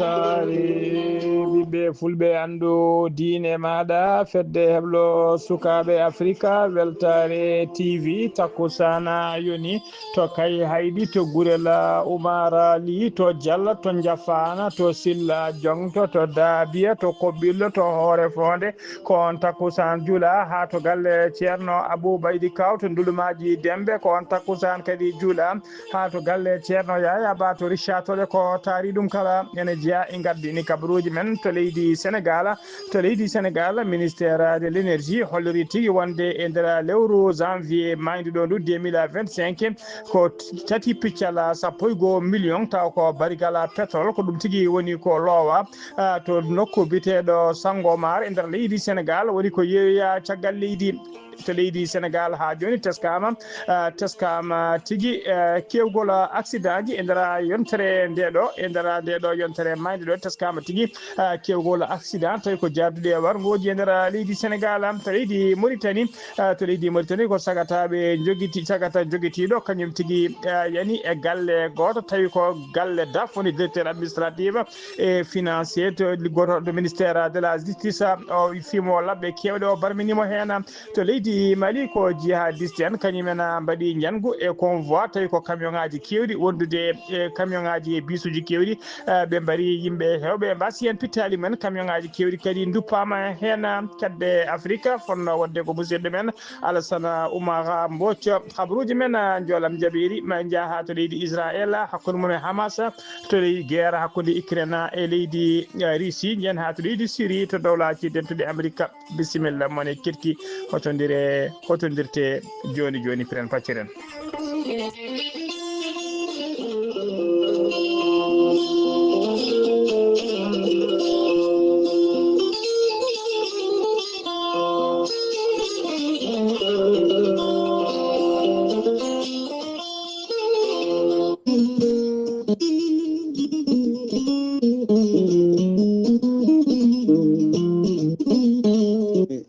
weltare ɓiɓɓe fulɓe andu diine maɗa fedde heblo sukaɓe africa weltare tv takkusana yoni to kay hayɗi to gurela oumara li to dialla to jafana to silla jongto to daabiya to koɓɓillo to hoore fonde ko on takkusan juula ha to galle ceerno aboubaydi kaw to ndulumaji dembe ko on takkusan kadi juula ha to galle ceerno yaya ba to richatoɗe ko taari ɗum kala ene jeeya e gardini kabaruji men to leydi sénégal ministére de l' énergie holliri tigui wonde e nder lewru janvier mayduɗo ndu 2025 ko tati piccala 1 million taw ko barigala pétrole ko ɗum tigui woni ko loowa to nokku biteɗo Sangomar e nder leydi sénégal woni ko yeeya caggal leydi to leydi sénégal ha joni teskama tigui kewgol accident ji e nder yontere ndeɗo yontere mayde ɗo teskama tigui kewgol accident tawi ko jaddude wargoji e nder leydi sénégal to leydi mauritanie ko sagataɓe joguitiɗo kañum tigui yani e galle goto tawi ko galle DAF woni directeur administratif et financier to liggoto do ministére de la justice o fimo labɓe kewɗe o barminimo hen to leydi mali ko jihadiste en kañumen mbaɗi jangu e convoi tawi ko camion ngaji kewɗi wondude e camion ngaji e bisuji kewɗi ɓe mbari yimɓe hewɓe mbasi hen pittali men camion ngaji kewɗi kadi duppama hen cadde afrique fonno wonde ko musidɗo men Alassane Oumar Mbocco habaruji men joolam jaɓiri ma jaaha to leydi Israël hakkude mum e Hamas to leydi guerre hakkude Ukraine e leydi Russie jen ha to leydi Syrie to dowlaci dentude Amérique bisimilla mone kirki hotodirte joni piren pacciren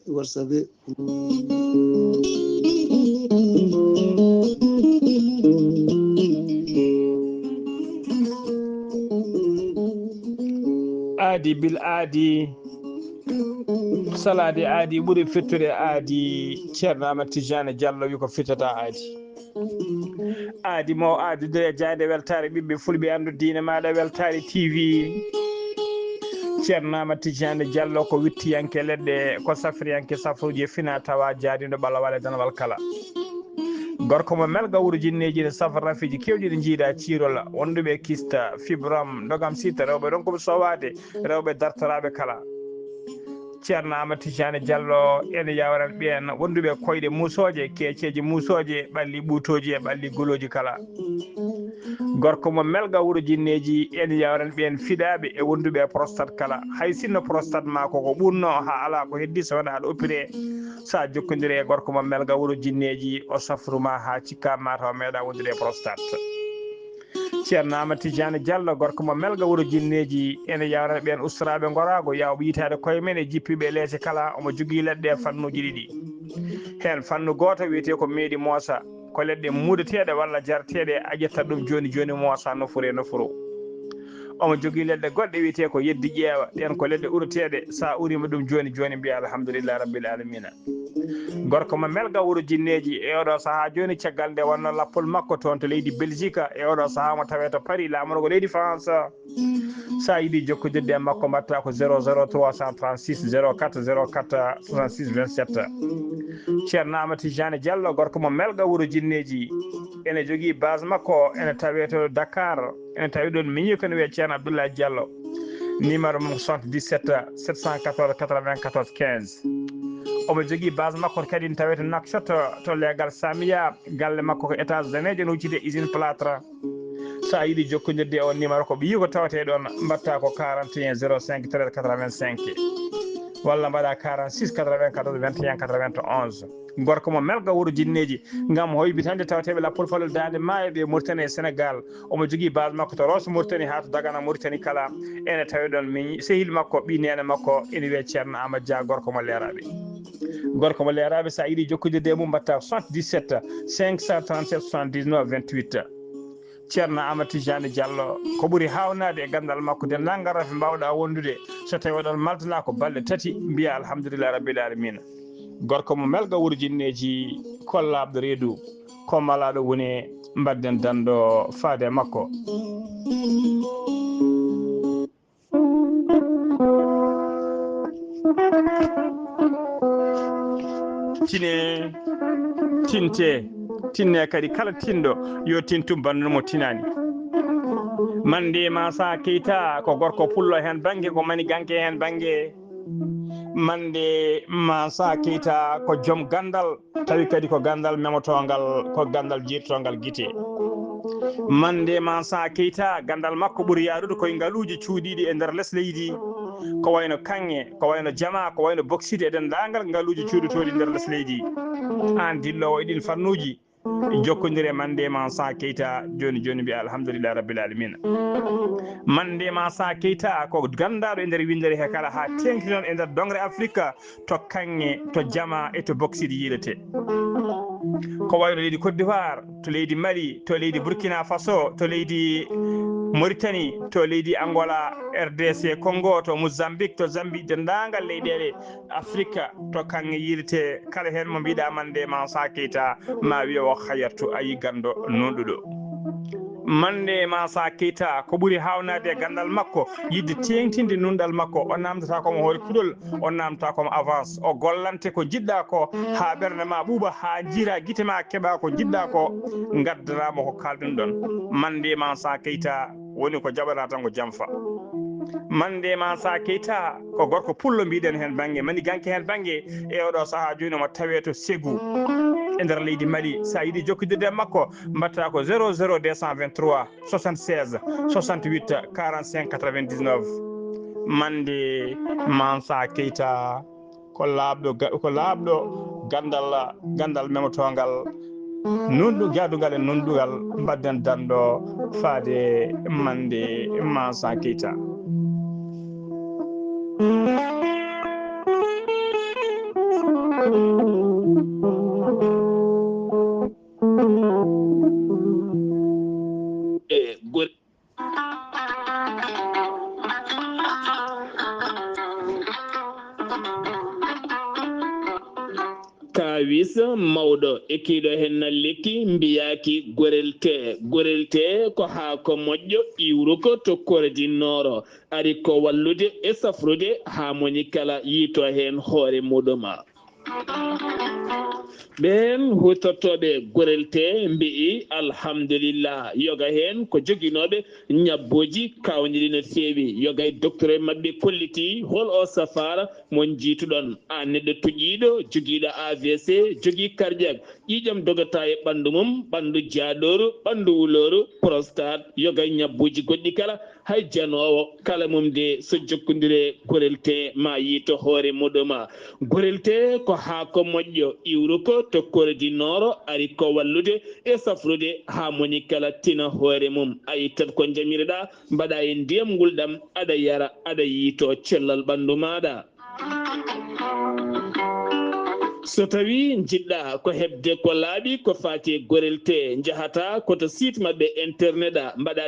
Wasabe aadi bil aadi salade aadi ɓuuri fettude aadi ceerno Amadou Tidiane Diallo wi ko fittata aadi mo aadude e jayde weltare ɓiɓɓe fulɓe andu diine maɗa weltare TV ceerno Amadou Tidiane Diallo ko wittiyanke leɗɗe ko safriyanke safruji fina tawa jaadiɗo ɓalawal e danawal kala gorko mo melga wuuro jinneji ne safa rafiji kewɗi ɗe jiiɗa cirol wonduɓe kista fibrom dogam sita rewɓe ɗon koɓe sowade rewɓe dartoraɓe kala ceerno Amadou Tidiane Diallo ene yawran ɓen wonduɓe koyɗe musoje keeceji musoje ɓalli ɓuutoji e ɓalli goloji kala gorko mo melga wuuro jinneji ene yawran ɓen fiɗaɓe e wonduɓe prostate kala hay sinno prostate ma koko ɓurno ha ala ko heddi so wona aɗa opéré sa jokkodiri e gorko mo melga wuuro jinneji o safruma ha cikkama taw meeɗa wondude e prostate ceerno Amadou Tidiane Diallo gorko mo melga wuuro jinneji ene yawran ɓen ustaraɓe gorago yawɓe yitade koye men e jippiɓe leese kala omo jogui leɗɗe fannuji ɗiɗi hen fannu goto wiyete ko meeɗi moosa ko leɗɗe muudateɗe walla jarateɗe a ƴettat ɗum joni moosa nofuru e nofuru omo jogui leɗɗe goɗɗe wiyete ko yeddi ƴeewa ɗen ko leɗɗe uroteɗe sa urima ɗum joni mbiya alhamdulillah rabbil alamina gorko mo melga wuuro jinneji e oɗo saaha joni caggal nde wonno lappol makko toon to leydi Belgique e oɗo saaha mo tawe to Paris lamonogo leydi France sa yiiɗi jokkodirde e makko mbatta ko 00336 04 04 66 27 ceerno Amadou Tidiane Diallo gorko mo melga wuuro jinneji ene jogui base makko ene tawe to Dakar ene tawi ɗon miñi kono wiye ceerno Abdoulaye Diallo numéro mum 77 714 94 15 omo jogui base makko kadi ne tawe to Nouakchott to leegal Samia galle makko ko étage danejo ne wuccide usine plâtre sa yiiɗi jokkodirde on numéro ko ɓiyi ko tawate ɗon mbatta ko 41 05 13 85 walla mbaɗa 46 94 21 91 gorko mo melga wuuro jinneji gam hoybitande tawateɓe lappol falol dande maayo ɓe Mauritanie e Sénégal omo jogui base makko to Rosso Mauritanie ha to Dagana Mauritanie kala ene tawi ɗon min sehil makko ɓi nene makko ene wiye ceerno Amadou Dia gorko mo leeraɓe sa yiiɗi jokkodirde mum mbatta 77 537 79 28 ceerno Amadou Tidiane Diallo ko ɓuri hawnade e gandal makko dendagal rafi mbawɗa wondude so tawi oɗon maltana ko balɗe tati mbiya alhamdulillah rabbil alamina gorko mo melga wuuro jinneji kollaɓɗo reedu ko malaɗo woni mbadden dando faade makko tine tinte tinne kadi kala tinɗo yo tintum bandumo tinani mande Massa Keita ko gorko pullo hen banggue ko mani ganke hen banggue mande Massa Keita ko joom gandal tawi kadi ko gandal memotogal ko gandal jirtogal guite mande Massa Keita gandal makko ɓuuri yarude koye ngaaluji cuuɗiɗi e nder less leydi ko wayno kanŋe ko wayno jama ko wayno bokside e dendagal ngaaluji cuuɗotoɗi nder less leydi an dillowo e ɗin fannuji jokkodire mande Massa Keita joni joni mbiya alhamdulillah rabbil alamina mande Massa Keita ko gandaɗo e nder windere he kala ha tengti noon e nder dongre Afrique to kanŋe to jama e to bokside yiilete ko wayno leydi Côte d'Ivoire to leydi Mali to leydi Burkina Faso to leydi Mauritanie to leydi Angola RDC Congo to Mozambique to Zambie dendagal leyɗele Afrique to kanŋe yiilete kala hen mo mbiɗa mande Massa Keita ma wiya o hayattu ayi gando nonɗuɗo mande Massa Keita ko ɓuuri hawnade e gandal makko yidde tengtinde nundal makko o namdata komo hoore kuɗol o namdata komo avance o gollante ko jiɗɗa ko ha ɓerde ma ɓuuɓa ha jiira guite ma keeɓa ko jiɗɗa ko gaddanama ko kalɗum ɗon mande Massa Keita woni ko jaɓata tan ko jamfa mande Massa Keita ko gorko pullo mbiɗen hen banggue mani ganke hen banggue e oɗo saaha joni mo tawe to Ségou e nder leydi Mali sa yiiɗi jokkodirde makko mbatta ko 00 223 76 68 45 99 mande Massa Keita ko laaɓɗo gandal memotogal nunɗu jadugal e nunɗugal mbadden dando faade mande Massa Keita kawis mawɗo ekkiɗo hen nalliki mbiyaki gorelte ko haako moƴƴo iwruko to korodinoro ari ko wallude e safrude ha moni kala yiito hen hoore muɗuma ɓen hutortoɓe gorelte mbi'i alhamdulillah yoga hen ko joguinoɓe ñabboji kawniɗi no feewi yoga e docteur mabɓe kolliti hol o safara mon jiituɗon an neɗɗo tuƴiɗo joguiɗo AVC jogui cardiaque ƴiƴam dogata e ɓandu mum ɓandu jaaɗoru ɓandu wuloru prostate yoga e ñabbuji goɗɗi kala hay janowo kala mum de so jokkodire gorelte ma yiito hoore muɗuma gorelte ko haako moƴƴo iwruko to korodinoro ari ko wallude e safrude ha moni kala tina hoore mum ayi tan ko jamireɗa mbaɗa e ndiyam ngulɗam aɗa yara aɗa yiito cellal ɓandu maɗa so tawi jiɗɗa ko hebde ko laaɓi ko fati gorelte jahata koto site mabɓe internet a mbaɗa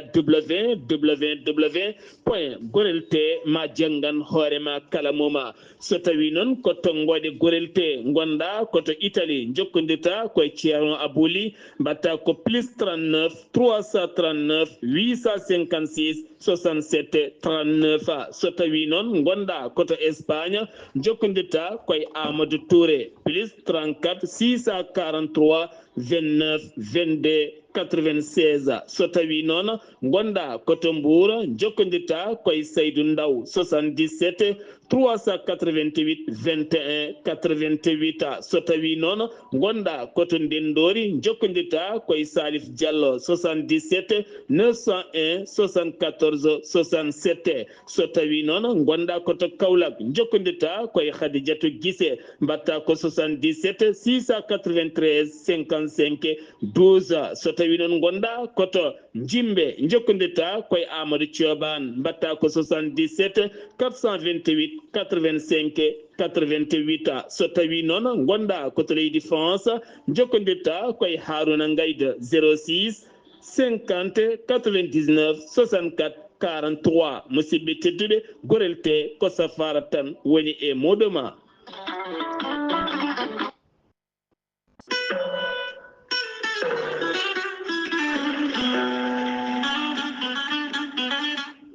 www.gorelte ma janggan hoorema kala muma so tawi noon ko tonggode gorelte gonɗa koto Italie jokkodirta koye ceerno Abouli mbatta ko +39 339 856 67 39 so tawi noon gonɗa koto Espagne jokkodirta koye Amadou Touré +34 643 29 22 96 so tawi noon gonɗa koto Mbour jokkodirta koye Saydou Ndaw 77 388 21 88 so tawi noon gonɗa koto Ndendori jokkodirta koye Salif Diallo 77 901 74 67 so tawi noon gonɗa koto Kaolack jokkodirta koye Khadidiatou Guissé mbatta ko 77 693 55 12 so tawi noon gonɗa koto Jimbe jokkodirta koye Amadou Thioban mbatta ko 77 428 85 88 so tawi noon gonɗa koto leydi France jokkodirta koye Harouna Gaïde 06 50 99 64 43 musidɓe tedduɓe gorel te ko safara tan woni e moɗoma.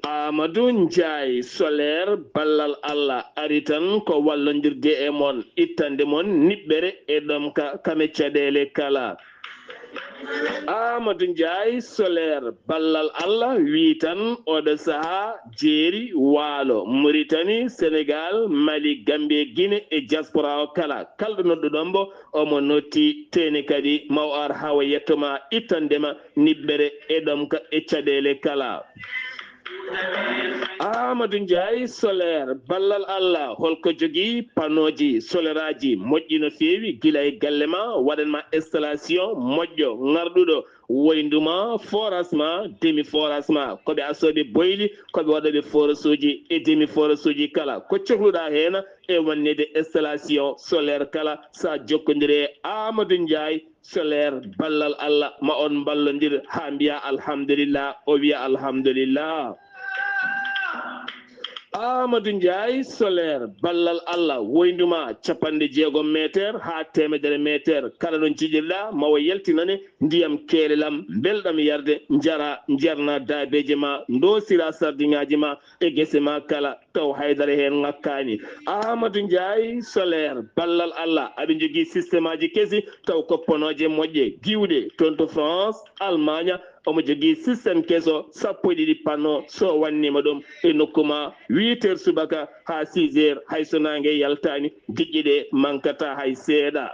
Amadou Ndiaye solaire ballal Allah ari tan ko wallodirde e mon ittande mon niɓɓere e ɗomka kame caɗele kala. Amadou Ndiaye solaire ballal Allah wi tan oɗo saaha jeeri waalo Mauritanie Sénégal Mali Gambie Guinée e diaspora o kala kalɗo nodduɗombo omo notti teni kadi maw ar hawa yettoma ittandema niɓɓere e ɗomka e caɗele kala. Amadou Ndiaye solaire ballal Allah holko jogui panoji solaire aji moƴƴi no fewi guila e galle ma waɗanma installation moƴƴo ngarɗuɗo woynduma forage ma demi forage ma koɓe asoɓe boyli koɓe waɗoɓe forage uji e demi forage uji kala ko cohluɗa hen e wannede installation solaire kala sa jokkodiri e Amadou Ndiaye solaire ballal Allah ma on ballodir ha mbiya alhamdulillah o wiya alhamdulillah. Amadou Ndiaye solaire ballal Allah woynduma 60 métre ha 100 métre kala ɗon ciƴirɗa mawo yaltinane ndiyam keelelam belɗam yarde jara jarna dabeje ma dosira sardiŋaji ma e guese ma kala taw haydara hen ngakkani. Amadou Ndiaye solaire ballal Allah aɓe jogui systéme aji kesi taw kopponoje moƴƴe giwɗe toon to France Allemagne omo jogui systéme keso 12 panneau so wannima ɗum e nokkuma 8 heures subaka ha 6 heures hay so nangue yaltani diƴƴiɗe mankata hay seeɗa.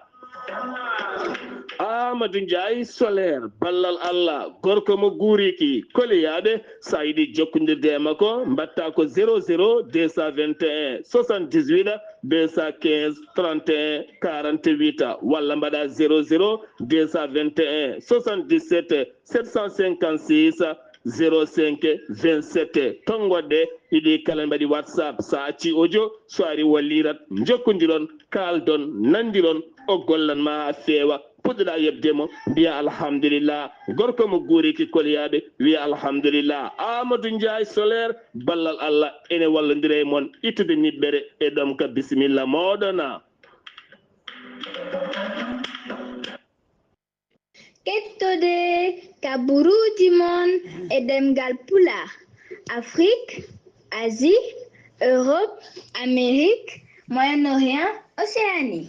Amadou Ndiaye solaire ballal Allah gorko mo guuriki koliyaɓe sa yiɗi jokkodirde e makko mbatta ko 00 221 78 215 31 48 walla mbaɗa 00 221 77 756 05 27 tongodde ɗiɗi kala mbaɗi WhatsApp sa acci audio so ari wallirat jokkodiron kaldon nandiron o gollanma ha feewa puɗɗoɗa yebdemo mbiya alhamdulillah gorko mo guuriki koliyaɓe wiya alhamdulillah. Amadou Ndiaye solaire ballal Allah ene wallodira e moon ittude niɓɓere e ɗom ka bisimilla moɗona. Kettude kaburuji mon e ɗemgal pulaar Afrique, Asie, Europe, Amérique, Moyen-Orient, Océanie.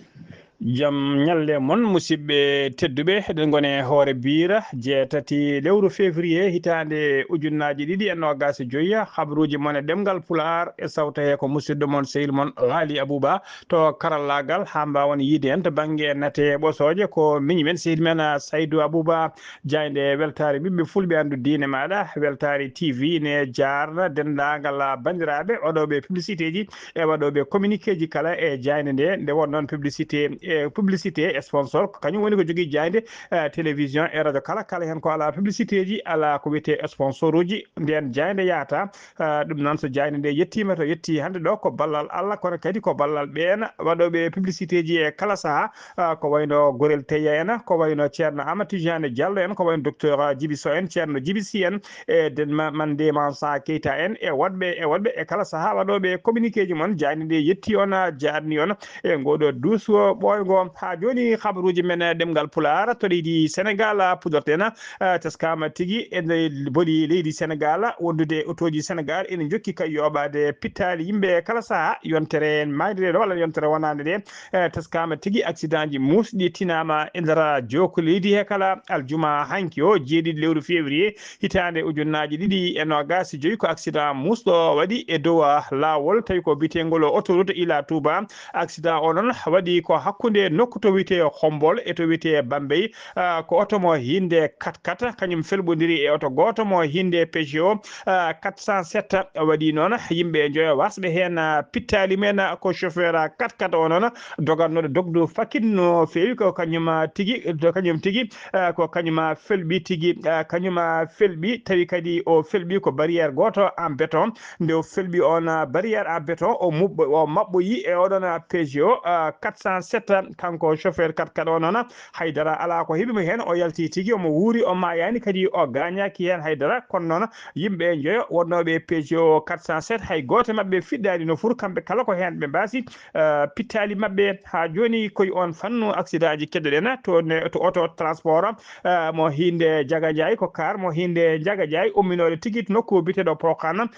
Jam ñalle mon musidɓe tedduɓe eɗen gone hoore biira jeetati lewru février hitande ujunnaji ɗiɗi e nogas joyya habruji mon e ɗemgal pulaar e sawta he ko musidɗo mon sehil mon Haali Abouba to karallagal ha mbawon yiide hen to banggue nate ɓosoje ko miñi men sehil men Saydou Abouba jayde weltare ɓiɓɓe fulɓe andu diine maɗa weltare TV ne jarna dendagal bandiraɓe waɗoɓe publicité ji e waɗoɓe communiqué ji kala e jayde nde won noon publicité e sponsor kañum woni ko jogui jayde télévision e radio kala hen ko ala publicité ji ala ko wiyete sponsor uji nden jayde yaata ɗum noon so jayde nde yettima to yetti hande ɗo ko ballal Allah kono kadi ko ballal ɓen waɗoɓe publicité ji e kala saaha ko wayno Gorel Teya en ko wayno ceerno Amadou Tidiane Diallo en ko wayno docteur Djibi Sow en ceerno Djibi Sy en e Mande Mansa Keita en e woɗɓe e kala saaha waɗoɓe communiqué ji mon jayde nde yetti on jarni on e ngoɗo duuso ɓoygo ha joni habaruji men ɗemgal pulaar to leydi Sénégal pudortena teskama tigui ene boli leydi Sénégal wondude otoji Sénégal ene jokki kay yoɓade pittali yimɓe kala saaha yontere mayde ɗo walla yontere wonande nde teskama tigui accident ji musɗi tinama e nder joko leydi he kala aljuma hanki o jeeɗiɗi lewru février hitande ujunnaji ɗiɗi e nogas joyyi ko accident musɗo waɗi e dow lawol tawi ko bitengol autoroute Ila Touba accident o noon waɗi ko hakkude nokku to wiyete Khombol e to wiyete Bambey ko oto mo hinde 4x4 kañum felɓodiri e oto goto mo hinde Peugeot 407 waɗi noon yimɓe joyo wasɓe hen pittali men ko chauffeur 4x4 o noon dogannoɗo dogdu fakkinno fewi ko kañum tigui ko kañum felɓi tigui kañum felɓi tawi kadi o felɓi ko barrière goto en béton nde o felɓi on barrière en béton o mabɓoyi e oɗon Peugeot 407 Salimata kanko chauffeur kat o noon haydara ala ko heɓimo hen o yalti tigi omo wuuri o mayani kadi o gañaki hen haydara kono noon yimɓe joyo wonnoɓe Peugeot 407 hay goto mabɓe fiɗɗani no fur kamɓe kala ko hen ɓe mbasi pittali mabɓe ha joni koye on fannu accident ji keddoɗen to auto transport mo hinde Jaga Ndiaye ko car mo hinde Jaga Ndiaye umminoɗo tigui to nokku biteɗo Prokan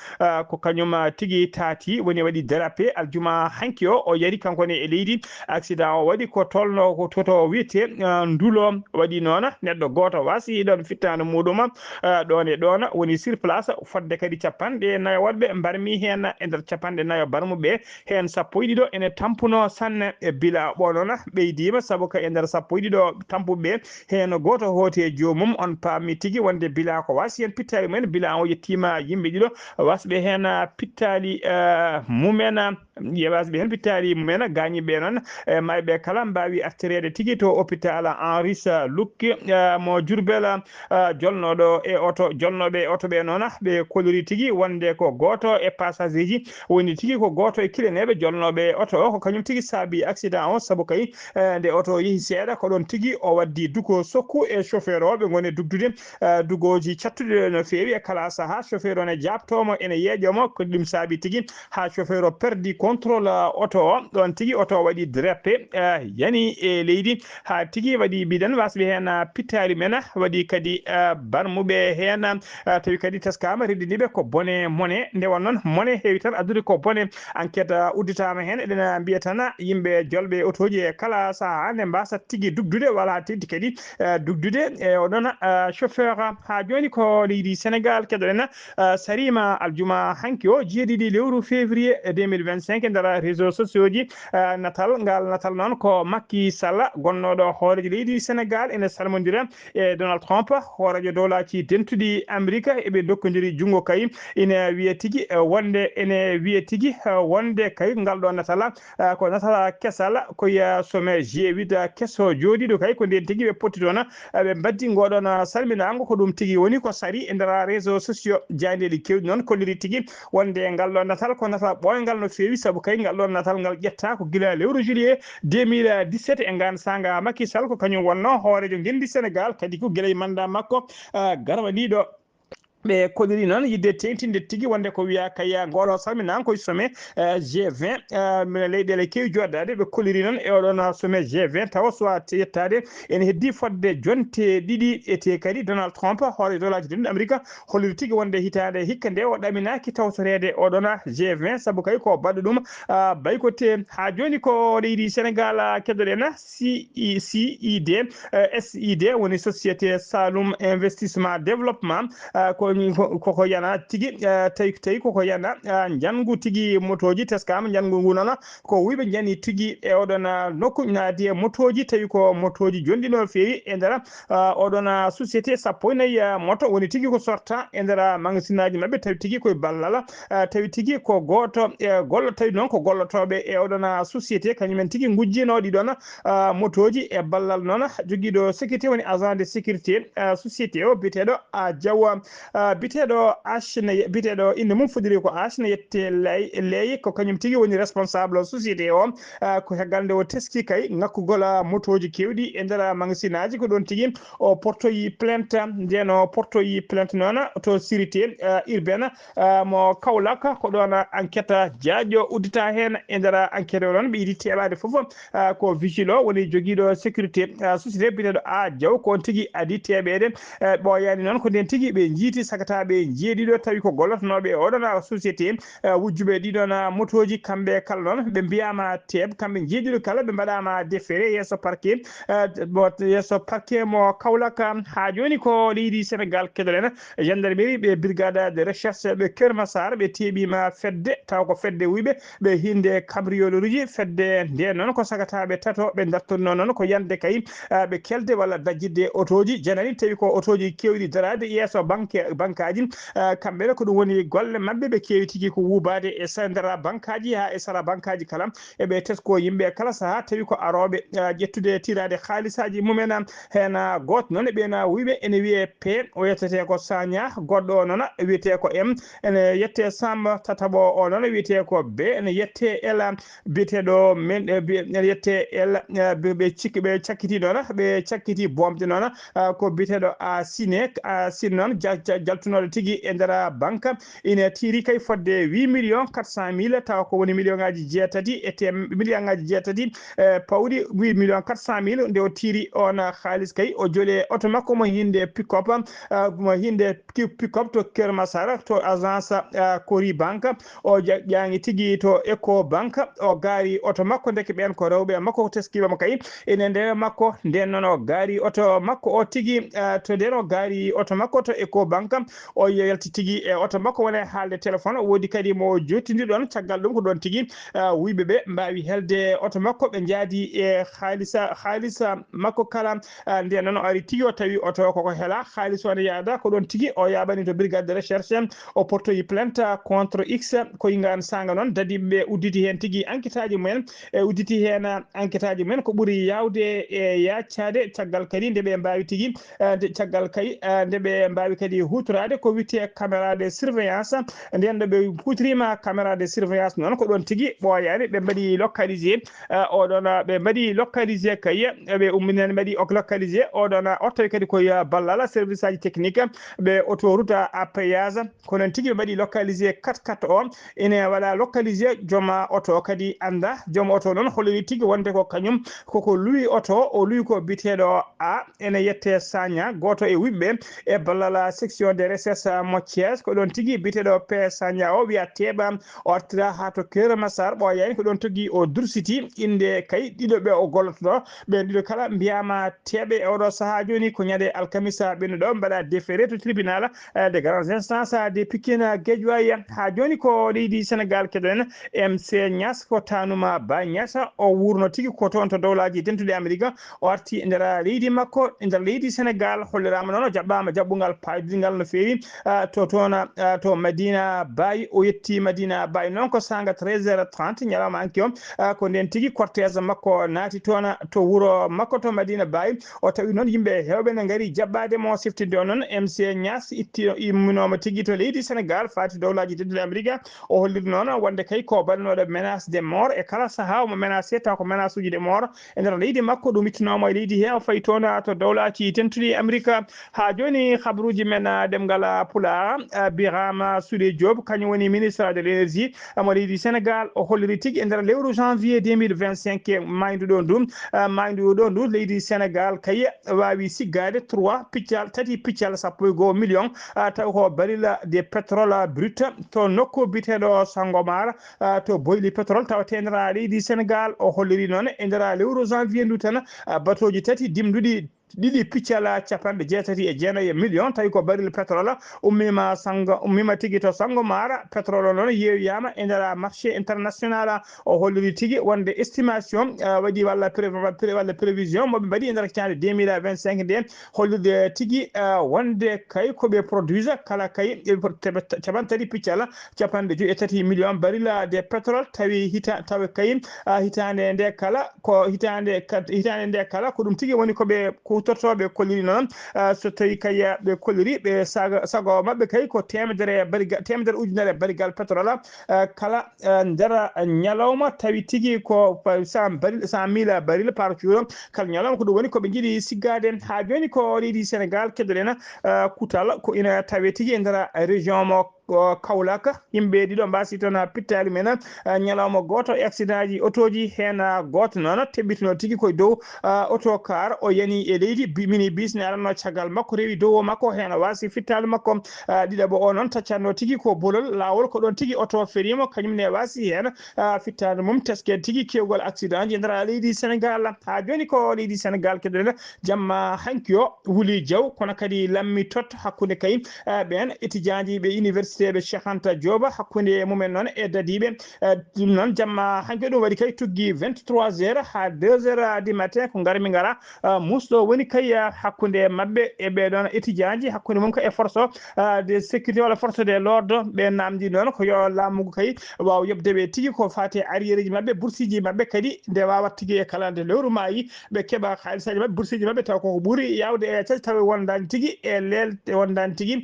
ko kañum tigui taati woni waɗi dérapé aljuma hanki o yari kankone e leydi accident o waɗi ko tolno ko toto wiyete ndulo waɗi noon neɗɗo goto wasi ɗon fittano muɗum ɗon e ɗon woni sur place fodde kadi capanɗe nayo waɗɓe mbarmi hen e nder capanɗe nayo barmuɓe hen sappo e ɗiɗo ene tampuno sanne e bila ɓo noon ɓeydima saabu ka e nder sappo e ɗiɗo tampuɓe hen goto hooti e jomum on paami tigui wonde bila ko wasi hen pittali mumen bila o yettima yimɓe ɗiɗo wasɓe hen pittali mumen wasɓe hen pittali mumen gañiɓe noon mayɓe kala mbawi artirede tigui to hôpital Henri Luc mo Diourbel jolnoɗo e oto jolnoɓe e oto ɓe noon ɓe kolori tigui wonde ko goto e passager ji woni tigui ko goto e kileneɓe jolnoɓe oto o ko kañum tigui saabi accident o saabu kay nde oto yeehi seeɗa ko ɗon tigui o waddi dugo sokku e chauffeur o ɓe goni dugdude dugoji cattuɗe no fewi e kala saaha chauffeur o ne jabtomo ene yeeƴomo ko ɗum saabi tigui ha chauffeur o perdi contrôle oto o ɗon tigui oto o waɗi dérapé yani e leydi ha tigui waɗi mbiɗen wasɓe hen pittali men waɗi kadi barmuɓe hen tawi kadi teskama reddiniɓe ko bone mone ndewan noon mone heewi tan addude ko bone enquête udditama hen eɗen mbiya tan yimɓe jolɓe otoji e kala saaha nde mbasa tigui dugdude wala teddi kadi dugdude e oɗon chauffeur ha joni ko leydi Sénégal keɗoɗen sarima aljuma hanki o jeeɗiɗi lewru février 2025 e nder réseaux sociaux ji natal noon ko Macky Sall gonnoɗo hoorejo leydi Sénégal ene salmodira e Donald Trump hoorejo dowlaci dentuɗi Amérique eɓe dokkodiri jungo kay ina wiya tigui wonde kay ngal ɗo natala ko natala kesal koye sommet G8 kesso jooɗiɗo kay ko nden tigui ɓe potti toon ɓe mbaddi ngoɗon salminago ko ɗum tigui woni ko sari e nder réseaux sociaux jandeɗi kewɗi noon kolliri tigui wonde ngal ɗo natal ko natal ɓoyngal no fewi saabu kay ngal ɗon natal ngal ƴetta ko guila lewru juillet 2017 e ngan sanga Macky Sall ko kañum wonno hoorejo gendi Sénégal kadi ko guila e mandat makko garwaniɗo ɓe kodiri noon yidde tengtinde tigui wonde ko wiya kaya ngoɗo salminan koye sommet G20 mine leyɗele kewi joddade ɓe koliri noon e oɗon sommet G20 taw soit yettade ene heddi fodde jonte ɗiɗi ete kadi Donald Trump hoore dolaji dendu Amérique holliri tigui wonde hitande hikka nde o ɗaminaki tawtorede oɗon G20 saabu kay ko baɗɗo ɗum baykote ha joni ko leydi Sénégal keddoɗen SID woni société Saloum investissement développement koko yana tigui tawi koko yana jangu tigui motoji teskama jangu ngu noon ko wiɓe jani tigui e oɗon nokku naadi e motoji tawi ko motoji jonɗino fewi e nder oɗon société sappo e nayyi moto woni tigui ko sorta e nder magasin aji mabɓe tawi tigui koye ballal tawi tigui ko goto e gollo tawi noon ko gollotoɓe e oɗon société kañumen tigui gujjinoɗi ɗon motoji e ballal noon joguiɗo sécurité woni agent de sécurité société o biteɗo Diaw biteɗo biteɗo inde mum fodiri ko Asne yette leyi ko kañum tigui woni responsable société o ko hegal nde o teski kay ngakkugol motoji kewɗi e nder magasin aji ko ɗon tigui o portoyi plainte nden o portoyi plainte noon to sécurité urbaine mo Kaolack ko ɗon enquête jaaƴo uddita hen e nder enquête o noon ɓe yiiɗi teɓade foof ko vigile o woni joguiɗo sécurité société biteɗo Diaw ko on tigui adi teɓede ɓoyani noon ko nden tigui ɓe jiiti sagataɓe jeeɗiɗo tawi ko gollotonoɓe oɗon société wujjuɓe ɗiɗon motoji kamɓe kala noon ɓe mbiyama teeb kamɓe jeeɗiɗo kala ɓe mbaɗama déféré yesso parquet mo Kaolack ha joni ko leydi Sénégal keɗoɗen gendarmerie ɓe brigade de recherche ɓe Keur Massar ɓe teeɓima fedde taw ko fedde wiɓe ɓe hinde cambrioleurie fedde nde noon ko sagataɓe tato ɓe dartono noon ko yande kay ɓe kelde walla dajjidde otoji janani tawi ko otoji kewɗi darade yesso banque bankaji kamɓe ko ɗum woni golle mabɓe ɓe kewi tigui ko wubade e sandara bankaji ha e sara bankaji kala eɓe tesko yimɓe kala saha tawi ko aroɓe ƴettude tirade haalisaji mumen hen goto noon ɓena wiɓe ene wiye p o yettete ko Sagna goɗɗo noon wiyete ko m ene yette Samba tataɓo o noon wiyete ko b ene yette ela biteɗo men ene yette ela ɓe cakkiti noon ɓe cakkiti bomde noon ko biteɗo a sine noon jaltunoɗo tigui e nder banque ina tiri kay fodde 8 millions 400 mille taw ko woni million ngaji jeetati million ngaji jeetati pawɗi 8 millions 400 mille nde o tiri on haalis kay o joole auto makko mo hinde pick-up to Keur Massar to agence Cori banque o ƴangi tigui to Eco banque o gaari auto makko deke ɓen ko rewɓe makko ko teskibamo kay ene ndewa makko nden noon o gaari auto makko o tigui to nden o gaari auto makko to Eco banque o yalti tigui e auto makko wona haalde téléphone woodi kadi mo jottidi ɗon caggal ɗum ko ɗon tigui wuyɓeɓe mbawi helde auto makko ɓe jaadi e haalisa makko kala nden noon o ari tigui o tawi auto koko heela haalis o ne yaada ko ɗon tigui o yaɓani to brigade de recherche o portoyi plainte contre x ko yingan sanga noon dadiɓeɓe udditi hen tigui enquête aji mumen e udditi hen enquête aji mumen ko ɓuuri yawde e yaccade caggal kadi nde ɓe mbawi tigui caggal kay nde ɓe mbawi kadi hutorade ko witte caméra de surveillance nden ɓe hutorima caméra de surveillance noon ko ɗon tigui ɓooyani ɓe mbaɗi localisé oɗon ɓe mbaɗi localisé kay ɓe umminen mbaɗi localisé oɗon o tawi kadi koye ballal service aji technique ɓe autoroute à péage ko noon tigui ɓe mbaɗi localisé 4x4 o ene waɗa localisé jooma auto kadi anda joom auto noon holliri tigui wonde ko kañum koko luwi auto o luwi ko biteɗo a ene yette Sagna goto e wiɓɓe e ballal section de recherche mo Thiès ko ɗon tigui biteɗo p Sagna o wiya teeɓa o artira ha to Keur Massar ɓoyani ko ɗon tigui o dursiti inde kay ɗiɗoɓe o gollotoɗo ɓen ɗiɗo kala mbiyama teeɓe e oɗo saaha joni ko ñande alkamisa ɓenno ɗo mbaɗa déféré to tribunal de grandes instances de Pikine Guédiawaye ha joni ko leydi Sénégal keɗen MC Niass ko tanuma Ba Niass o wurno tigui ko toon to dowlaji dentude Amérique o arti e nder leydi makko e nder leydi Sénégal hollirama noon o jaɓɓama jaɓɓugal paydigal no fewi to toon to Madina Baye o yetti Madina Baye noon ko sanga 13h30 ñalawma hanki o ko nden tigui cortège makko naati toon to wuuro makko to Madina Baye o tawi noon yimɓe hewɓe ne gaari jaɓɓade mo siftinde o noon MC Niass itti immunoma tigui to leydi Sénégal fati dowlaji dentude Amérique o holliri noon wonde kay ko baɗanoɗo menace de mort e kala saaha omo menacé taw ko menace uji de mort e nder leydi makko ɗum ittinomo e leydi he o fayi toon to dowlaji dentude Amérique ha joni habaruji men ɗemgal pulaar Birama Souleye Diop kañum woni ministre de l'énergie mo leydi Sénégal o holliri tigui e nder lewru janvier 2025 mayduɗo ndu leydi Sénégal kay wawi siggade 3 piccal sappo e 1 million taw ko baril de pétrole brut to nokku biteɗo Sangomar to boyli pétrole tawate nder leydi Sénégal o holliri noon e nder lewru janvier ndu tan batoji tati dimduɗi ɗiɗi piccala capanɗe jeetati e jeenayi million tawi ko baril pétrole ummima tigui to Sangomar pétrole noon yeeyoyama e nder marché international o holliri tigui wonde estimation waɗi walla prévision moɓe mbaɗi e nder hitande 2025 nde hollirde tigui wonde kay koɓe produise kala kay capantati piccala capanɗe joyyi e tati million baril de pétrole tawi kay hitande nde kala ko ɗum tigui woni koɓe kutortoɓe kolliri noon so tawi kay ɓe kolliri ɓe sago mabɓe kay ko temedere ujunere barigal pétrole kala nder ñalawma tawi tigui ko 100 000 baril par jour kala ñalawma ko ɗum woni koɓe jiiɗi siggade ha joni ko leydi Sénégal keɗoɗen kuutal ko ina tawe tigui e nder région mo Kaolack yimɓe ɗiɗo mbasi toon pittali men ñalawma goto accident ji auto ji hen goto noon teɓɓitino tigui koye dow autocar o yani e leydi mini bis ne aranno caggal makko rewi dow makko hen wasi fittali makko ɗiɗaɓo o noon taccanno tigui ko bolol lawol ko ɗon tigui auto ferima kañum ne wasi hen fittade mum teske tigui kewgol accident ji e nder leydi Sénégal ha joni ko leydi Sénégal keɗoɗen jamma hanki o Wuli Diaw kono kadi lammi tot hakkude kay ɓen étudiant ji ɓe université université Cheikh Anta Diop hakkunde mumen noon e dadiɓe ɗum noon jamma hanke ɗum waɗi kay tuggi 23h ha 2h du matin ko garmi ngara musɗo woni kay hakkunde mabɓe e ɓeɗon étudiant ji hakkunde mum ko e force de sécurité walla force de l'ordre ɓe namdi noon ko yo laamugo kay waw yebdeɓe tigui ko fati arriéreji mabɓe boursiji mabɓe kadi nde wawat tigui e kala nde lewru maayi ɓe keeɓa halisaji mabɓe boursiji mabɓe taw koko ɓuuri yawde e cati taw wondani tigui e lelde wondani tigui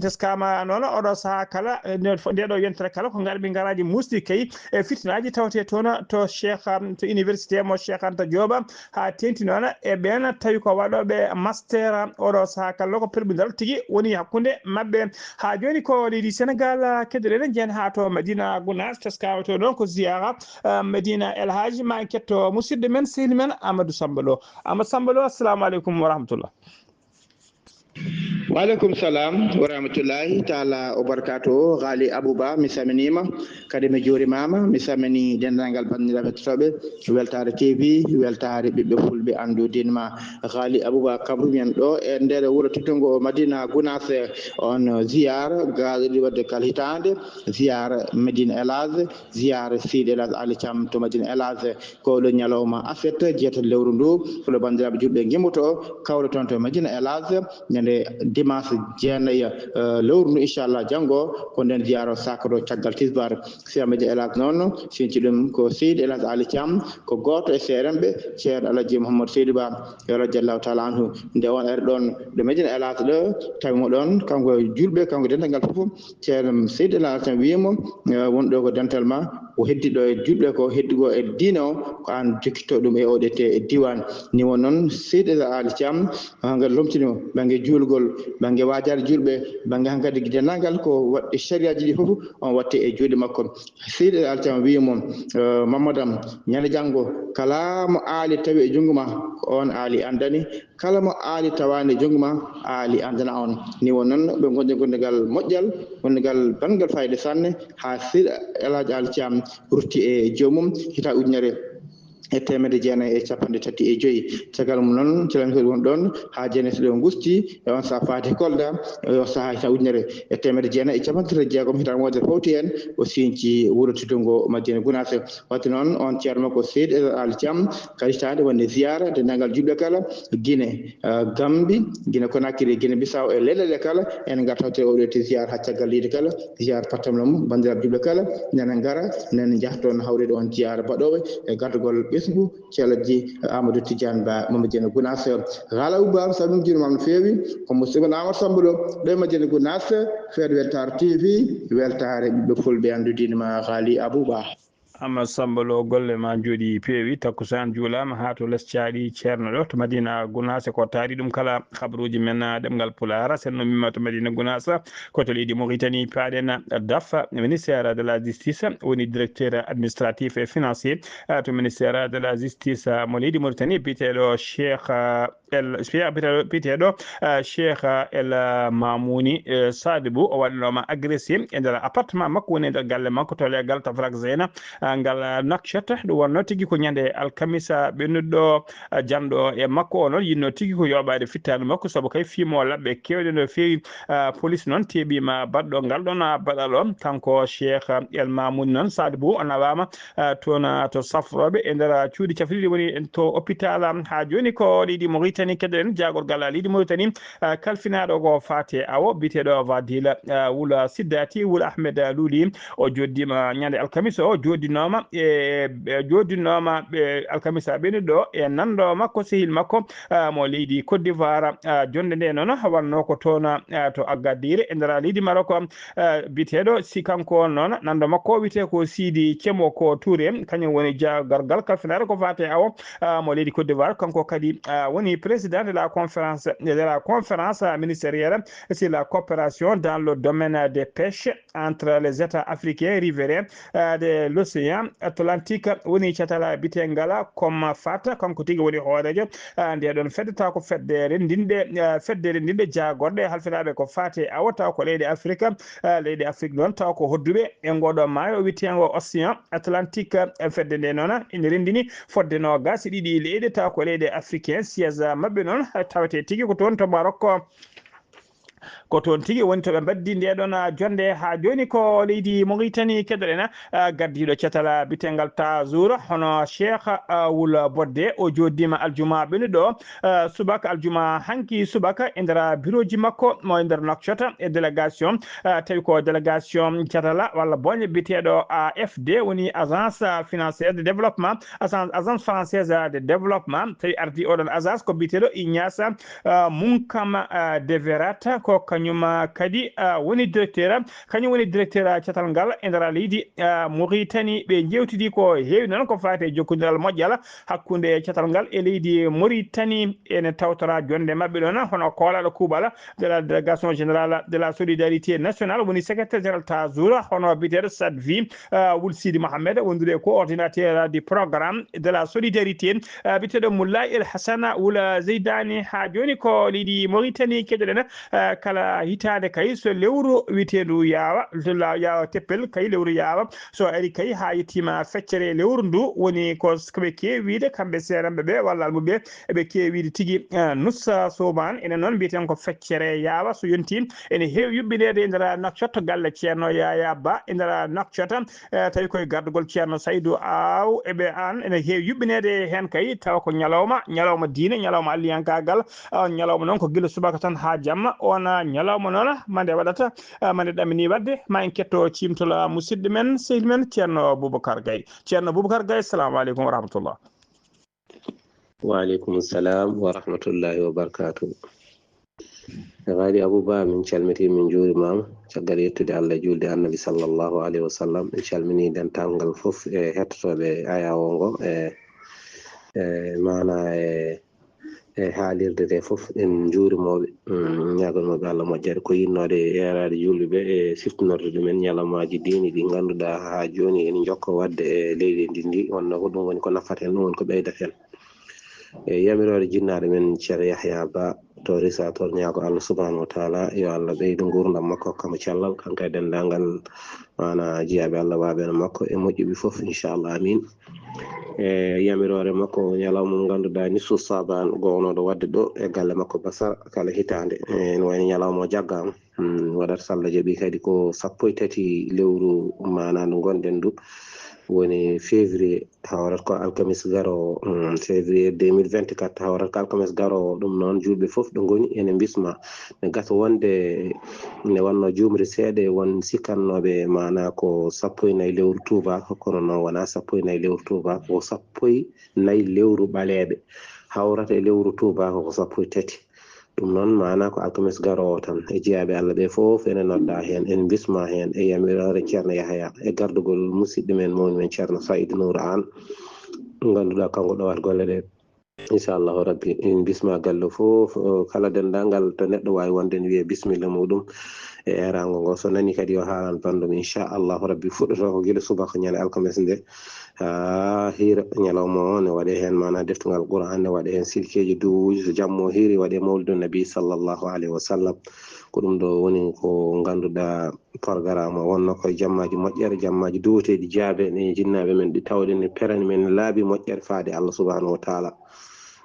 teskama noon oɗo saaha kala ndeɗo yontere kala ko garɓe garaji musdi kay e fitinaji tawte toon to Cheikh to université mo Cheikh Anta Diop ha tenti noon e ɓen tawi ko waɗoɓe master oɗo saaha kala ko perɓudal tigui woni hakkude mabɓe ha joni ko leydi Sénégal keddoɗen jeen ha to Madina Gounass teskama to ɗon ko ziyara Medina El Hadji ma ketto musidɗo men sehli men Amadou Samba Lo assalamu aleykum wa rahmatullah. Waaleykum salam wa rahmatullahi taala wa barakatuh. Ghali Abouba mi saminima kadi mi jurimama mi samini dendagal bandiraɓe toɓe weltare TV weltare ɓiɓɓe fulɓe andudinma Ghali Abouba kabrumen ɗo e nder wuuro teddugo Madina Gounass on ziyara gaɗoɗi wadde kala hitande ziyara Medina El Hadji ziyara Sidi El Hadji Ali Thiam to Medina El Hadji ko ɗo ñalawma aset jeetato lewru ndu fulo bandiraɓe julɓe gimmoto kawle toon to Medina El Hadji ñande dimanche jeenaya lewru ndu inchallah janggo ko nden ziyara sakoro caggal tisbar Cheikh Medina El Hadji noon sinci ɗum ko Seydi El Hadji Ali Thiam ko goto e seeremɓe ceerno Alaji Mouhamadou Seydou Ba radiallahu taala anhu nde on are ɗon ɗo Medina El Hadji ɗo tawimo ɗon kanko julɓe kanko dental ngal fof ceerno Seydi El Hadji Thiam wimo wonɗo ko dental ma o heddiɗo e julɓe ko heddigo e diine o ko an jokkitto ɗum e oɗete e diwan ni won noon Seydi El Hadji Ali Thiam hankkadi lomtino banggue julgol banggue wajade julɓe banggue hankkadi dendagal ko waɗɗi sariyaji ɗi foof on watte e juuɗe makko Seydi El Hadji Thiam wimo Mamadou ñande janggo kala mo aali tawi e jungo ma ko on aali andani kala mo aali tawani e jungo ma aali andana on ni won noon ɓe gonɗe gondegal moƴƴal gondegal bangal fayde sanne ha Seydi El Hadji Ali Thiam rutti e joomum hita ujunere e temedde jeenayi e capanɗe tati e joyyi caggal mum noon calamiɗo won ɗon ha jeunesse ɗo gusti e on saha faati Kolda e o saaha hita ujunere e temedde jeenayi e capanɗe tati e jeegom hitan wonde fawti hen o sinci wuuro teddugo Madina Gounass wadde noon on ceerno makko Seydi El Hadji Ali Thiam kadi hitande wonde ziyara dendagal julɓe kala Guinée Gambie Guinée Conakry Guinée Bissau e lelele kala en gartawte oɗo te ziyara ha caggal leydi kala ziyara pattamlamu bandiraɓe julɓe kala nana gara nana jahtoon hawrede on ziyara baɗoɓe e gardugol ɓesgu ceelaji Amadou Tidiane Ba Madina Gounass Ghali Abouba sa ɗum jinmam no feewi ko musidɗo Amadou Samba Lo ɗo Madina Gounass feeɗo weltare TV weltare ɓiɓɓe fulɓe andudinma Ghali Abouba. Amadou Samba Lo golle ma jooɗi peewi takkusan juulama ha to less caaɗi ceerno ɗo to Madina Gounass ko taari ɗum kala habaruji men ɗemgal Pulaar sen no mimma to Madina Gounass koto leydi Mauritanie paaɗen DAF ministére de la justice woni directeur administratif et financier to ministére de la justice mo leydi Mauritanie biteɗo Cheikh El Mamouni Sadibou o waɗanoma agressé e nder appartement makko woni e nder galle makko to legal Tafrak Zeyna ngal Nouakchott ɗum wonno tigui ko ñande alkamisa ɓennuɗo janɗo e makko o noon yinno tigui ko yoɓade fittade makko saabu kay fimo labɓe kewɗe no fewi police noon teeɓima baɗɗo ngal ɗon baɗal o kanko Cheikh El Mamouni noon Sadibou o nawama toon to safroɓe e nder cuuɗi cafriɗi woni to hôpital ha joni ko leydi Mauritanie keɗen jagorgal leydi Mauritanie kalfinaɗo ko fate awo biteɗo Vadila Wula Siddati Wula Ahmed Louli o joddima ñande alkamisa o joddinoma ɓe alkamisa ɓennuɗo e nanɗo makko sehil makko mo leydi Côte d'Ivoire jonde nde noon wanno ko toon to Agadir e nder leydi Maroc biteɗo si kanko noon nanɗo makko wiyete ko Sidi Kemo ko Touré kañum woni jagorgal kalfinaɗo ko fate awo mo leydi Côte d'Ivoire kanko kadi woni président de la conférence ministérielle sur la coopération dans le domaine des pêches entre les États africains riverains de l'océan Atlantique woni catala bitengala comme fata kanko tigi woni hoorejo nde ɗon feddata ko feddere ndinde jagorɗe halfinaɓe ko fate awata ko leydi Afrique noon taw ko hodduɓe e ngoɗo maayo witengo océan Atlantique fedde nde noon ina rendini fodde no gasi ɗiɗi leydi taw ko leydi africain siège mabɓe noon tawete tigi ko toon to Maroc ko toon tigi woni to ɓe mbaddi nde ɗon jonde ha joni ko leydi Mauritanie keddoɗen gaddiɗo cetala bitengal Tazour hono Cheikh Wul Bodde o joddima aljuma ɓennuɗo subaka aljuma hanki subaka e nder bureau ji makko mo e nder Nouakchott e délégation tawi ko délégation cetala walla boñe biteɗo AFD woni agence financière de développement agence française de développement tawi ardi oɗon agence ko biteɗo Ignace Munkama Deverat ko kañum kadi woni directeur cetal ngal e nder leydi Mauritanie ɓe jewtidi ko heewi noon ko fate jokkodiral moƴƴal hakkude cetal ngal e leydi Mauritanie ene tawtora jonde mabɓe ɗon hono kolaɗo kuuɓal de la délégation générale de la solidarité nationale woni secrétaire général Tazour hono biteɗo Sadvi Wul Sidi Mohamed wondude coordinateur du programme de la solidarité biteɗo Moulay El Hassana Wul Zeydani ha joni ko leydi Mauritanie keɗoɗen kala hitande kay so lewru witeɗu yawa teppel kay lewru yawa so ari kay ha yettima feccere lewru ndu woni ko koɓe kewide kamɓe seeranɓe ɓe walla almuɓe eɓe kewide tigui Nussa Soban enen noon mbiyeten ko feccere yawa so yonti ene heewi yuɓɓinede e nder Nouakchott galle ceerno Yaya Ba e nder Nouakchott tawi koye gardugol ceerno Saydou Aw eɓe an ene heewi yuɓɓinede hen kay tawa ko ñalawma diine ñalawma alliyankagal ñalawma noon ko guila subaka tan ha jamma ona ñalawma noon mande waɗata mande ɗamini wadde ma en ketto cimtola musidɗo men sehil men ceerno Boubacar Gaye assalamu aleykum wa rahmatullah. Wa aleykum salam wa rahmatullahi wa barakatuh. Ghali Abouba min calmiti min juurimama caggal yettude Allah julde annabi sallallahu alayhi wa sallam min calmini dental ngal fof e hettotoɓe ayawo ngo mana e haalirde de fof en juurimoɓe ñagonoɓe Allah moƴƴere ko yinnode yerade julɓeɓe e siftinorde ɗumen ñalawmaji diini ɗi ganduɗa ha joni en jokko wadde e leydi ndi wonno ko ɗum woni ko nafata en ɗum woni ko ɓeydaten e yamirode jinnaɗo men ceerno Yahya Ba to risator ñaago Allah subhanahu wa taala yo Allah ɓeydo gurdam makko hokkamo cellal kanko e dendagal mana jiyaɓe Allah waɓeno makko e moƴƴuɓe fof inchallah amin e yamirore makko ñalawma mo ganduɗa nisfu saban gownoɗo wadde ɗo e galle makko Basar kala hitande ene wayno ñalawma o jaggama waɗata so Allah jaaɓi kadi ko 13 lewru mana ndu gonɗen ndu woni février hawrata ko alkamis garo février 2024 hawrata ko alkamis garo ɗum noon julɓe fof ɗo goni ene bisma ne gasa wonde ne wanno jumri seeɗa won sikkannoɓe mana ko 14 lewru tubak kono noon wona 14 lewru tubak ko 14 lewru ɓaleɓe hawrata e lewru tubak ko 13 ɗum noon mana ko alkamis garowo tan e jeeyaɓe Allah ɓe fof ene nodda hen en bisma hen e yamirore ceerno Yahaya e gardugol musidɗo men mawni men ceerno Saydou Nour an ganduɗa kanko ɗowat golle ɗe inchallahu rabbi en bisma galle fof kala dendagal to neɗɗo wawi wonde ne wiye bisimilla muɗum e erago ngo so nani kadi yo haalan bandum inchallahu rabbi fuɗɗoto ko guila subaka ñande alkamis nde ha hira ñalawma o ne waɗe hen mana deftugal Qur'an ne waɗe hen silkeji duwuji so jammo hiri waɗe mawlidu nabi sallallahu alayhi wa sallam ko ɗum ɗo woni ko ganduɗa programme o wonno koye jammaji moƴƴere jammaji duwoteɗi jaabe ne jinnaɓe men ɗi tawde ne perani men laabi moƴƴere faade Allah subhanahu wa taala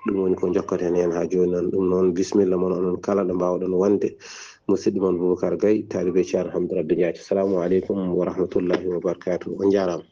ɗum woni ko jokkaten hen ha joni noon ɗum noon bisimilla moon onon kala ɗo mbawɗon wonde musidɗo moon Boubacar Gaye taalibe ceerno Hamdou Rabbi Diaty assalamu aleykum wa rahmatullahi wa barakatuh on jarama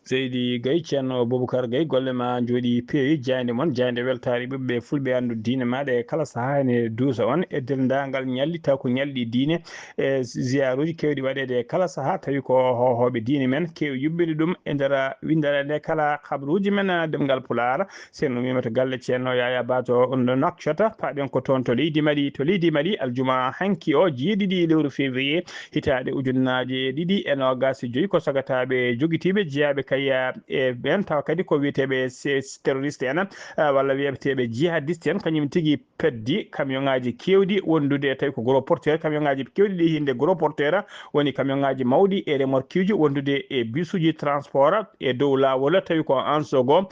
Seydi Gaye ceerno Boubacar Gaye golle ma jooɗi peewi jayde moon jayde weltare ɓiɓɓe fulɓe andu diine maɗa e kala saaha ene duusa on e dendagal ñalli taw ko ñalɗi diine e ziyaruji kewɗi waɗede e kala saaha tawi ko hohoɓe diine men kewi yuɓɓide ɗum e nder windere nde kala habruji men demgal Pulaar sen mimata galle ceerno Yaya Ba to Nouakchott paɗen ko toon to leydi Mali aljuma hanki o jeeɗiɗi lewru février hitande ujunnaje ɗiɗi e nogas joyyi ko sagataɓe joguitiɓe jeeyaɓe kay e ɓen tawa kadi ko wiyeteɓe terroriste en walla wiyeteɓe jihadiste en kañum tigui peddi camion ngaji kewɗi wondude tawi ko gros porteur camion ngaji kewɗi ɗi hinde gros porteur woni camion ngaji mawɗi e remorque uji wondude e bus uji transport e dow lawol tawi ko en second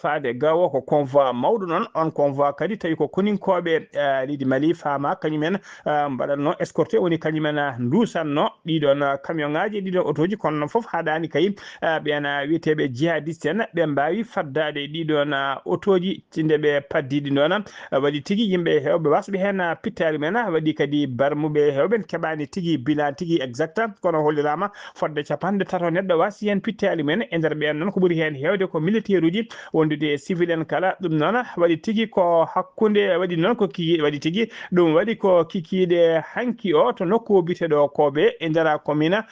faade gawo ko convoi mawɗo noon on convoi kadi tawi ko koninkoɓe leydi Mali fama kañumen mbaɗatno escorté woni kañumen dusanno ɗiɗon camion ngaji ɗiɗon auto ji kono noon foof haɗani kay ɓen witeɓe jihadiste en ɓe mbawi faddade ɗiɗon otoji tinde ɓe paddiɗi noon waɗi tigui yimɓe hewɓe wasɓe hen pittali men waɗi kadi barmuɓe hewɓe keɓani tigui bilan tigui exact kono hollirama fodde 50 neɗɗo wasi hen pittali men e nder ɓen noon ko ɓuuri hen hewde ko militaire uji wondude civil en kala ɗum noon waɗi tigui ko hakkude waɗi noon ko kikiɗe waɗi tigui ɗum waɗi ko kikiɗe hanki o to nokku biteɗo koɓe e nder commune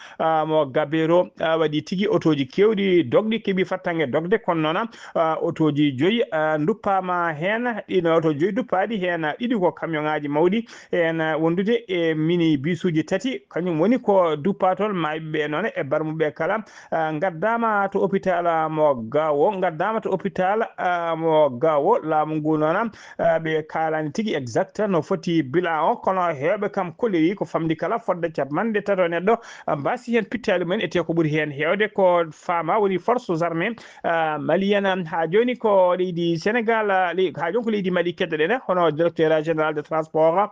mo Gabero waɗi tigui otoji kewɗi dogɗi keeɓi fattangue dogde kono noon otoji 5 duppama hen ɗino oto 5 duppaɗi hen ɗiɗi ko camion ngaji mawɗi hen wondude e mini bisuji 3 kañum woni ko duppa toon mayɓeɓe noon e barmuɓe kala gaddama to hôpital mo Gawo gaddama to hôpital mo Gawo laamu ngu noon ɓe kalani tigui exact no foti bilan o kono hewɓe kam kolliri ko famdi kala fodde 50 neɗɗo mbasi hen pittali mumen ete ko ɓuuri hen hewde ko fama woni forces armées malienne ha joni ko leydi Sénégal ha joni ko leydi Mali keddoɗen hono directeur général de transport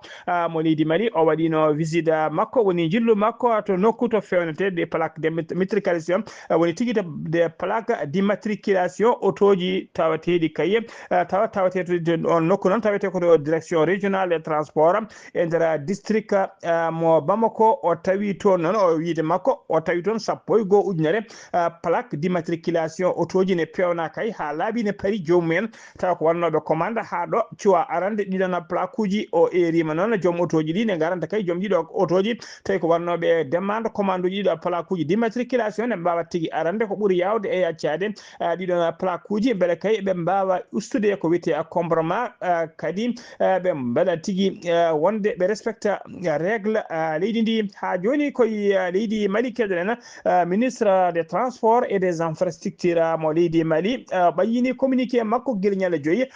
mo leydi Mali o waɗino visite makko woni jillu makko to nokku to fewnete des plaques d'immatriculation woni tigui des plaques d'immatriculation otoji tawateɗi kaye tawateɗo on nokku noon tawete ko direction régionale des transports e nder district mo Bamako o tawi toon noon o wiide makko o tawi toon 1 ujunere plaque d'immatriculation otoji ne pewna kay ha laaɓi ne paari jomumen tawa ko wannoɓe commande ha ɗo cuwa arande ɗiɗon plaque uji o erima noon joom otoji ɗi ne garanta kay joom ɗiɗo otoji tawi ko wannoɓe demande commande uji ɗiɗo plaque uji d'immatriculation ne mbawa tigui arande ko ɓuuri yawde e accade ɗiɗon plaque uji beele kay ɓe mbawa ustude ko wiyete accombrement kadi ɓe mbaɗa tigui wonde ɓe respecta règle leydi ndi ha joni koye leydi Mali keɗoɗen ministre des transports et des infrastructures mo leydi Mali ɓayyini communiqué makko guilñal 5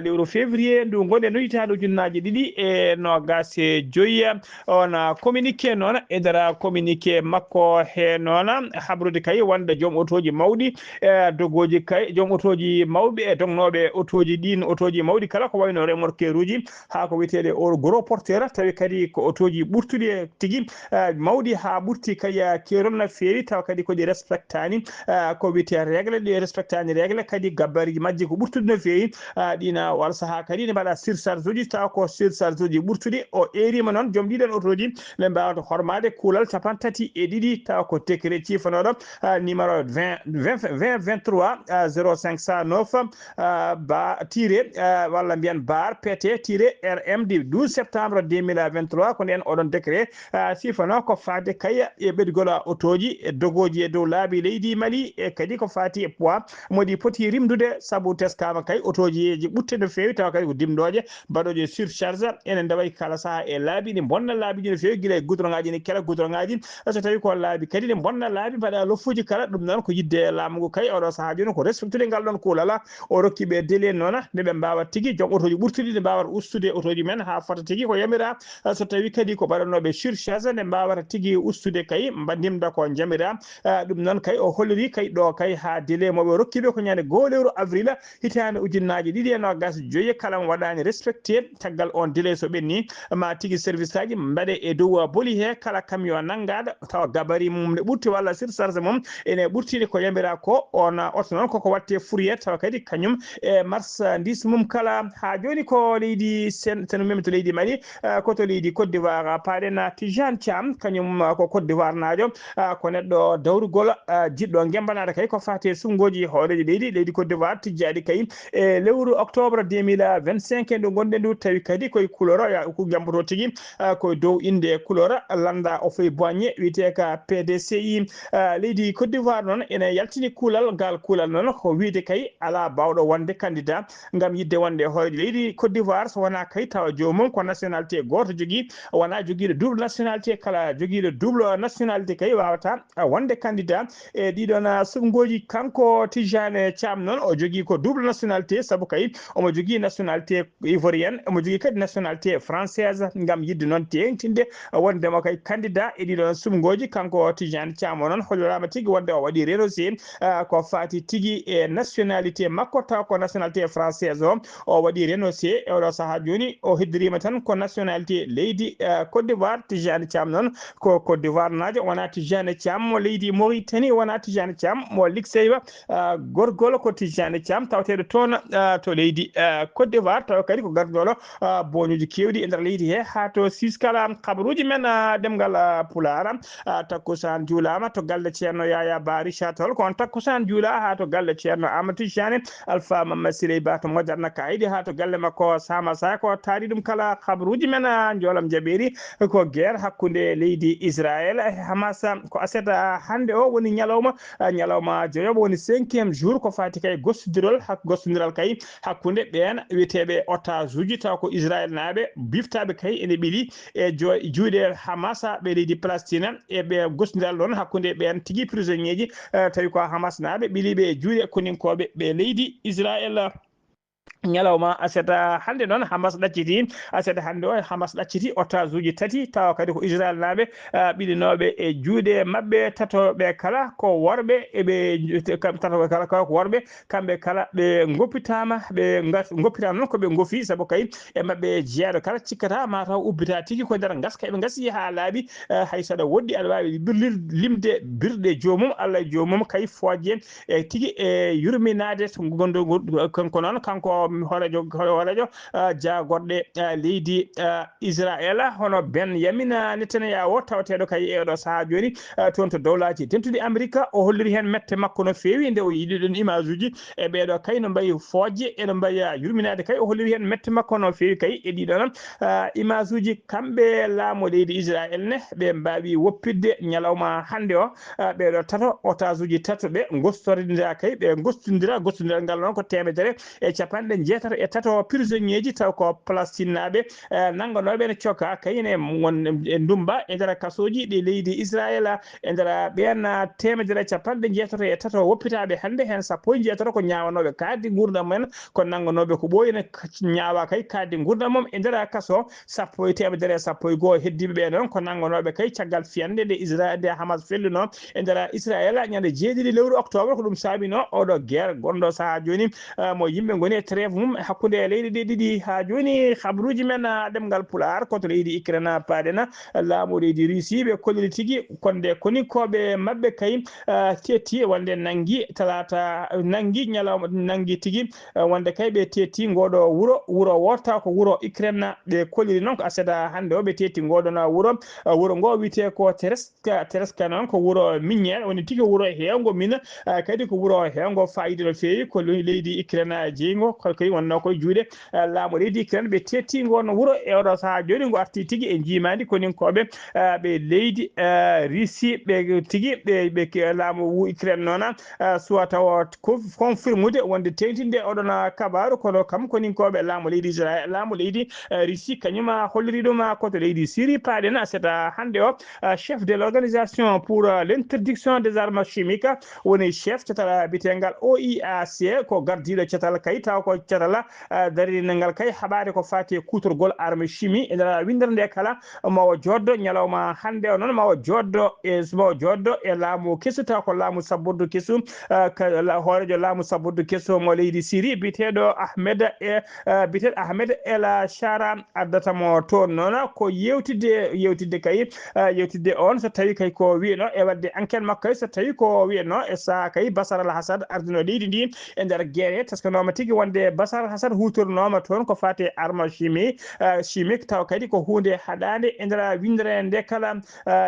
lewru février ndu gonɗen no hitaɗo ujunnaje 2025 on communiqué noon e nder communiqué makko he noon habrude kay wonde joom otoji mawɗi dogoji kay joom otoji mawɓe e dognoɓe otoji ɗin otoji mawɗi kala ko wayno remorqueur uji ha ko witeɗe gros porteur tawi kadi ko otoji ɓurtuɗi tigui mawɗi ha ɓurti kay keerol no fewi tawa kadi koɗi respectani ko wiyete règle ɗi respectani règle kadi gabariji majji ko ɓurtude no fewi ɗina wal saaha kadi ne mbaɗa surcharge uji tawa ko surcharge uji ɓurtuɗi o erima noon joom ɗiɗon otoji ɓe mbawata hormade kuulal 32 tawa ko décret cifanoɗo numéro 2023 0509 ba tiré walla mbiyan bar pt tiré rm du 12 septembre 2023 ko nden oɗon décret sifano ko fade kaya e ɓeɗgol otoji e dogoji e dow laabi leydi Mali e kadi ko fati e poids modi poti rimdude saabu teskama kay otoji ɓutte no fewi tawa kadi ko dimɗoje mbaɗoje surcharge ene ndeway kala saaha e laabi ɗi bonna laabi no fewi guila e goudron ngaji ne kela goudron ngaji so tawi ko laabi kadi ne bonna laabi mbaɗa loffuji kala ɗum noon ko yidde laamu ngu kay oɗo saaha joni ko respectude ngal ɗon kuulala o rokkiɓe délai noon ndeɓe mbawa tigui joom otoji ɓurtuɗi ne mbawata ustude otoji men ha fota tigui ko yamira so tawi kadi ko mbaɗanoɓe surcharge ne mbawata tigui ustude kay mbadimda ko jamira ɗum noon kay o holliri kay ɗo kay ha délai moɓe rokkiɓe ko ñande 2 lewru avril hitande ujunnaje 225 kala mo waɗani respecté caggal on délai so ɓenni ma tigui service aji mbaɗe e dow boli he kala camion nanggaɗo tawa gabari mum ne ɓurti walla surcharge mum ene ɓurtide ko yamira ko on oto noon koko watte fourrière tawa kadi kañum e marchandise mum kala ha joni ko leydi seno memi to leydi Mali koto leydi Côte d'Ivoire paɗen Tijane Thiam kañum ko Côte d'Ivoire najo ko neɗɗo dawrugol jiɗɗo gembanade kay ko fate sungoji hooreji leydi Côte d'Ivoire tijjaɗi kay e lewru octobre 2025 ndu gonɗen ndu tawi kadi koye couleur ko jamboto tigui koye dow inde couleur landa o fayi boigné wiyete ka PDCI leydi Côte d'Ivoire noon ene yaltini kuulal ngal kuulal noon ko wiide kay ala bawɗo wonde candidat gam yidde wonde hooreji leydi Côte d'Ivoire so wona kay tawa jomum ko nationalité goto jogui wona joguiɗo double nationalité kala joguiɗo double nationalité kay wawata wonde candidat e ɗiɗon sungoji kanko Tijane Thiam noon o jogui ko double nationalité saabu kay omo jogui nationalité ivoirienne omo jogui kadi nationalité française gam yidde noon tengtinde wondemo kay candidat e ɗiɗon sungoji kanko Tijane Thiam o noon hollirama tigui wonde o waɗi renoncé ko fati tigui e nationalité makko taw ko nationalité française o waɗi renoncé e oɗo saaha joni o heddirima tan ko nationalité leydi Côte d'Ivoire Tijane Thiam noon ko Côte d'Ivoire najo wona Tijane Thiam mo leydi Mauritanie wona Tijane Thiam Thiam mo ligseyba gorgol ko Tijani Thiam tawteɗo toon to leydi Côte d'Ivoire taw kadi ko gardolo boñuji kewɗi e nder leydi he ha to siskala kabaruji men demgal pulara takkusan juulama to galle ceerno Yaya Ba Richard Toll ko on takkusan juula ha to galle ceerno Amadou Tijani Alpha Mamma Siré Ba to moƴatna kayidi ha to galle makko Sama Sa ko taari ɗum kala kabaruji men jolam jaɓeri ko guerre hakkude leydi Israël e Hamas ko aseta hande o woni ñalawma jeyoɓo woni 5e jour ko fati kay gostodiral kay hakkude ɓen wiyeteɓe otage uji taw ko Israël naaɓe biftaɓe kay ene ɓiili e juuɗe Hamas ɓe leydi Palestine e ɓe gostodiral ɗon hakkude ɓen tigui prisonnier ji tawi ko Hamas naaɓe ɓiiliɓe e juuɗe koninkoɓe ɓe leydi Israël ñalawma aseta hande noon Hamas ɗacciti aseta hande o Hamas ɗacciti otage uji tati tawa kadi ko Israël naaɓe ɓilinoɓe e juuɗe mabɓe tatoɓe kala ko worɓe eɓe tatoɓe kala ko worɓe kamɓe kala ɓe goppitama noon koɓe goppi saabu kay e mabɓe jeeyaɗo kala cikkata mataw ubbita tigui ko nder gaska eɓe gasi ha laaɓi hay saɗa woɗɗi aɗa wawi limde birɗe jomum Allah e jomum kay fojje e tigui e yurminade to gondo kanko noon kanko horejo jagorɗe leydi Israël hono Ben Yamina Netanyahu tawateɗo kay eɗo saaha joni toon to dowlaji tentude Amérique o holliri hen mette makko no fewi nde o yiɗi ɗon image uji e ɓeɗo kay no mbayi fojje eno mbayi yurminade kay o holliri hen mette makko no fewi kay e ɗiɗo noon image uji kamɓe laamu leydi Israël ne ɓe mbawi woppidde ñalawma hande o ɓeɗo tato otage uji tato ɓe gostordira kay ɓe gostodiral ngal noon ko temedere e capanɗe jeetato e tato prisonnier ji taw ko Palestine naɓe nangganoɓe ne cokka kayine won e ndumba e nder kasoji ɗi leydi Israël e nder ɓen temedere capanɗe jeetato e tato woppitaɓe hande hen sappo e jeetato ko ñawanoɓe kaddi gurdam men ko nangganoɓe ko ɓoyine ñaawa kay kaddi gurdam mum e nder kaso sappo e temedere sappo e goho heddiɓe ɓe noon ko nangganoɓe kay caggal fiyande nde Israël nde Hamas fellino e nder Israël ñande 7 lewru octobre ko ɗum saabino oɗo guerre gonɗo saaha joni mo yimɓe goni e trêve mum hakkude leydi ɗi ɗiɗi ha joni habaruji men ɗemgal Pular koto leydi Ukraine paɗena laamu leydi Russie ɓe kolliri tigui konde koninkoɓe mabɓe kay tetti wonde nangui talata nangui ñalawma nangui tigui wonde kay ɓe tetti ngoɗo wuro wotta ko wuro Ukraine ɓe kolliri noon ko aseda hande o ɓe tetti ngoɗon wuro ngo wiyete ko Tereska noon ko wuro miniére woni tigui wuro hewgo mina kadi ko wuro hewgo fayida no fewi ko leydi Ukraine jeygo koy wonno koye juuɗe laamu leydi Ukraine ɓe tetti ngono wuro e oɗo saaha joni ngo arti tigui e jimadi koninkoɓe ɓe leydi Russie ɓe tigui ɓe laamu Ukraine noon suwa taw confirmude wonde tengtinde oɗon kabaru kono kam koninkoɓe laamu leydi Israël laamu leydi Russie kañum holliri ɗum koto leydi Syrie paɗen seta hande o chef de l'organisation pour l'interdiction des armes chimiques woni chef cetal bitegal OIAC ko gardiɗo cetal kay taw ko cetal darinal ngal kay haɓade ko fati kutorgol arme chimie e nder windere nde kala mawo joddo ñalawma hande o noon mawo joddo e laamu kesu taw ko laamu sabburdu kesu horejo laamu sabburdu kesu mo leydi Syrie biteɗo Ahmed El Shara addatamo toon noon ko yewtidde kay yewtidde on so tawi kay ko wiyeno e wadde enquête makko kay so tawi ko wiyeno e saaha kay Bashar al-Assad ardino leydi ndi e nder guerre taskanoma tigui wonde Bashar al-Assad hutornoma toon ko fati arme chimique taw kadi ko hunde haɗade e nder windere nde kala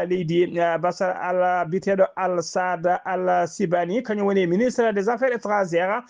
leydi Bashar biteɗo al-Assad al-Sibani kañum woni ministre des affaires étrangères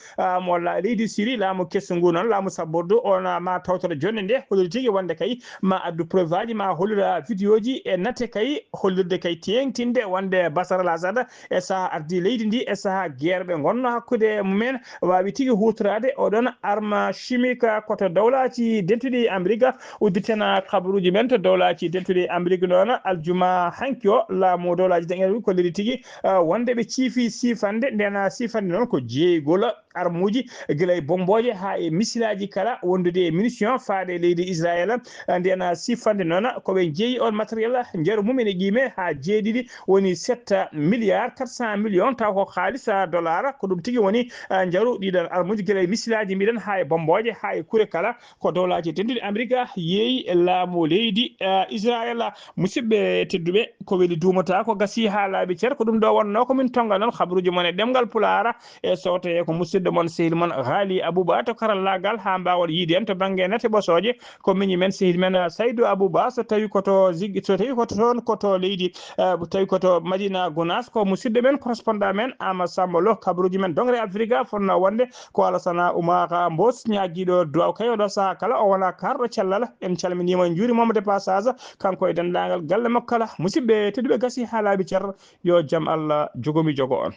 mo leydi Syrie laamu kesso ngu noon laamu sabbordu on ma tawtoro jonde nde holliri tigui wonde kay ma addu preuve aji ma hollira vidéo ji e natte kay hollirde kay tengtinde wonde Bashar al-Assad e saaha ardi leydi ndi e saaha guerre ɓe gonno hakkude mumen wawi tigui hutorade oɗon arme chimique koto dawlaji dentuɗi Amérique udditena kabaruji men to dawlaji dentuɗi Amérique noon aljuma hanki o laamu dawlaji dañel kolliri tigui wonde ɓe ciifi sifande ndena sifande noon ko jeeygol armuji guila e bomboje ha e missilaji kala wondude e munition faade leydi Israël ndena sifande noon koɓe jeeyi on matériel jeero mum ene qime ha jeeɗiɗi woni 7 milliards 400 millions taw ko haalis dollar ko ɗum tigui woni jaaru ɗiɗon armuji guila e missilaji mbiɗen hay bomboje hay kure kala ko dowlaji tedduɗi America yeeyi laamu leydi Israel musidɓe tedduɓe ko weli duumata ko gasi ha laaɓi cer ko ɗum ɗo wonno ko min tonga noon habaruji mon e ɗemgal pulara e sowte ko musidɗo mon sehil mon Haali Abouba to karallagal ha mbawon yiide en to banggue nete ɓosoje ko miñi men sehil men Saydou Abouba so tawi koto ziggi so tawi koto toon koto leydi tawi koto Madina Gounas ko musidɗo men correspondant men Ama Samba Lo habaruji men dongre Africa fonno wonde ko Alassana Oumara Mbos ñaguiɗo duwaw kayo ɗo saaha kala o wona karɗo cellal en calminimo en juurimomo de passage kanko e dendagal galle makko kala musidɓe tedduɓe gasi ha laaɓi ceerno yo jaam Allah jogomi jogo on